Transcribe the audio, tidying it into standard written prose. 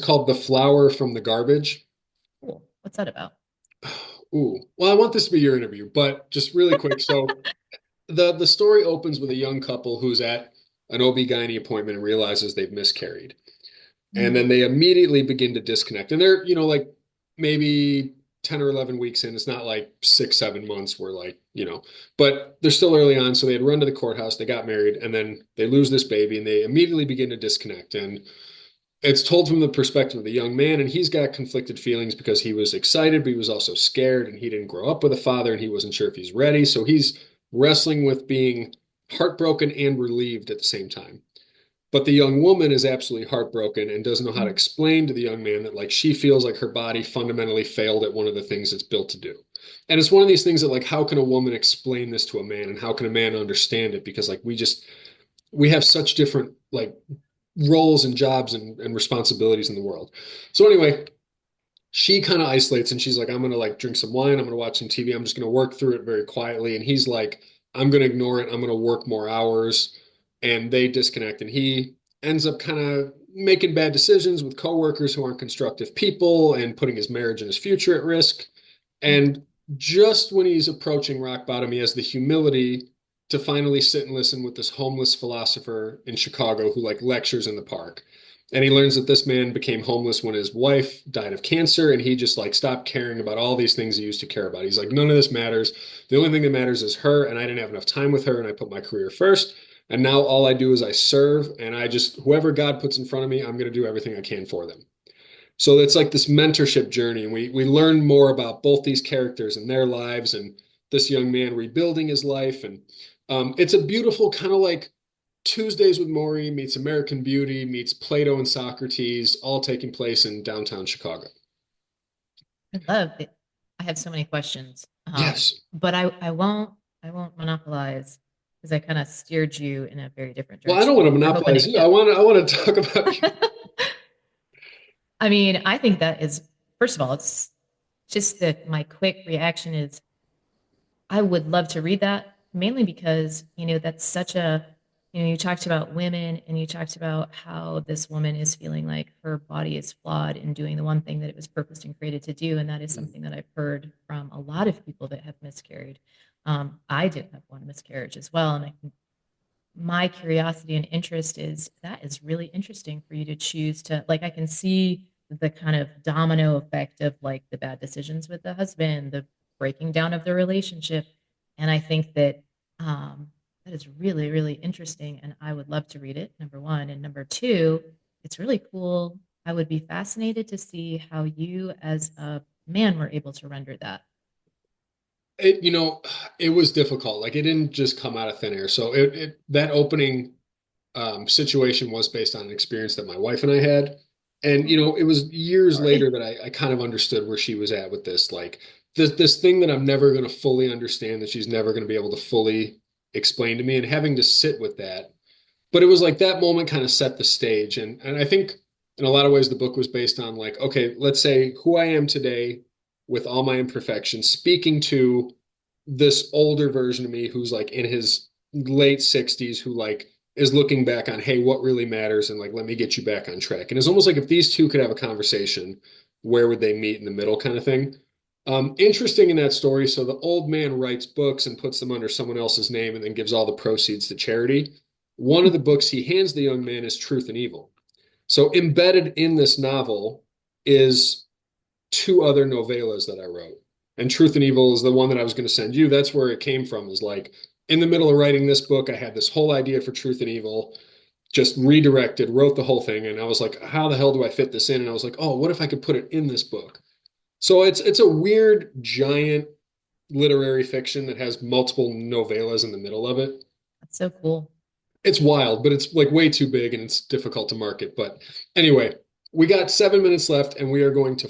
Called The Flower from the Garbage. Cool. What's that about? Ooh, well, I want this to be your interview, but just really quick. So the story opens with a young couple who's at an OB-GYN appointment and realizes they've miscarried. And Mm. then they immediately begin to disconnect. And they're, like maybe 10 or 11 weeks in. It's not like 6, 7 months where but they're still early on. So they had run to the courthouse, they got married, and then they lose this baby and they immediately begin to disconnect. And it's told from the perspective of the young man, and he's got conflicted feelings because he was excited, but he was also scared, and he didn't grow up with a father, and he wasn't sure if he's ready. So he's wrestling with being heartbroken and relieved at the same time. But the young woman is absolutely heartbroken and doesn't know how to Mm. explain to the young man that like she feels like her body fundamentally failed at one of the things it's built to do. And it's one of these things that like how can a woman explain this to a man and how can a man understand it? Because like we have such different like roles and jobs and responsibilities in the world. So anyway, she kind of isolates and she's like, I'm gonna like drink some wine, I'm gonna watch some TV, I'm just gonna work through it very quietly. And he's like, I'm gonna ignore it, I'm gonna work more hours. And they disconnect, and he ends up kind of making bad decisions with coworkers who aren't constructive people and putting his marriage and his future at risk. Mm. And just when he's approaching rock bottom, he has the humility to finally sit and listen with this homeless philosopher in Chicago who like lectures in the park. And he learns that this man became homeless when his wife died of cancer, and he just like stopped caring about all these things he used to care about. He's like, none of this matters. The only thing that matters is her, and I didn't have enough time with her, and I put my career first. And now all I do is I serve, and I just whoever God puts in front of me, I'm going to do everything I can for them. So it's like this mentorship journey, and we learn more about both these characters and their lives, and this young man rebuilding his life, and it's a beautiful kind of like Tuesdays with Morrie meets American Beauty meets Plato and Socrates, all taking place in downtown Chicago. I love it. I have so many questions, Yes. but I won't monopolize because I kind of steered you in a very different Well, I direction don't want to than you were hoping to monopolize you. go. I want to talk about you. I mean, I think that is, first of all, it's just that my quick reaction is I would love to read that mainly because, that's such a, you talked about women and you talked about how this woman is feeling like her body is flawed in doing the one thing that it was purposed and created to do. And that is something that I've heard from a lot of people that have miscarried. I did have one miscarriage as well. And my curiosity and interest is that is really interesting for you to choose to, like, I can see the kind of domino effect of like the bad decisions with the husband, the breaking down of the relationship. And I think that that is really, really interesting. And I would love to read it, number one. And number two, it's really cool. I would be fascinated to see how you, as a man, were able to render that. It, it was difficult. Like it didn't just come out of thin air. So that opening situation was based on an experience that my wife and I had. And, Oh, it was years later sorry. that I kind of understood where she was at with this. Like this thing that I'm never going to fully understand, that she's never going to be able to fully explain to me, and having to sit with that. But it was like that moment kind of set the stage. And I think in a lot of ways the book was based on like, okay, let's say who I am today with all my imperfections, speaking to this older version of me who's like in his late 60s, who like is looking back on, hey, what really matters, and like let me get you back on track. And it's almost like if these two could have a conversation, where would they meet in the middle, kind of thing. Interesting in that story. So the old man writes books and puts them under someone else's name and then gives all the proceeds to charity. One of the books he hands the young man is Truth and Evil. So embedded in this novel is two other novellas that I wrote. And Truth and Evil is the one that I was going to send you. That's where it came from, is like in the middle of writing this book, I had this whole idea for Truth and Evil, just redirected, wrote the whole thing. And I was like, how the hell do I fit this in? And I was like, oh, what if I could put it in this book? So it's a weird, giant literary fiction that has multiple novellas in the middle of it. That's so cool. It's wild, but it's like way too big and it's difficult to market. But anyway, we got 7 minutes left, and we are going to